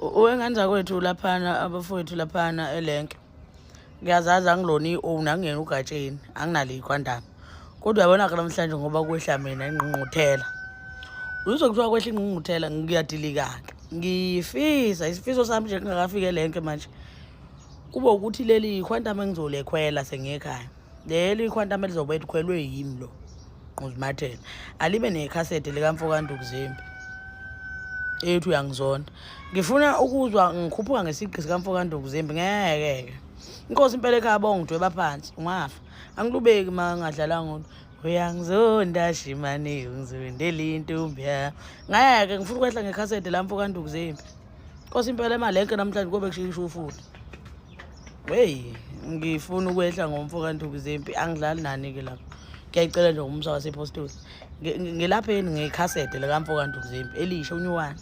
Uwengane zakwethu laphana abafowethu laphana elenke. Ngiyazazi angilona i-own angingena ugatsheni anginalo ikhwandama. Kodwa uyabona-ke namhlanje ngoba kwehla mina ingqungquthela. Uyizwa kuthiwa kwehla ingqungquthela ngiyadilika-ke. Ngifisa isifiso sami nje kungakafiki elenke manje. Kube ukuthi leli ikhwantama engizolekhwela sengiyekhaya. Leli ikhwantama lizobe likhwelwe yimi lo Nquzimathela. Alibe nekhasete likamfoka Ndukuzimbi. Ethi uyangizonda. Ngifuna ukuzwa ngikhuphuka ngesigqi sikamfoka Ndukuzimbi ngeke. Inkosi impela ekhaya bongidweba phansi ungafa. Angilubeki mangadlala ngono. Uyangizonda shimane ungizondela intombi yami. Ngeke ngifuna ukwehla ngekhasete lamfoka Ndukuzimbi. Inkosi impela emalenke namhlanje kube kushisho ufuthi. Hey, ngifuna ukwehla ngomfoka Ndukuzimbi angidlali nani ke lapho. Ngiyayicela nje umsa wasePostoli. Ngilapheni ngekhasete lakamfoka Ndukuzimbi elisha unyuwane.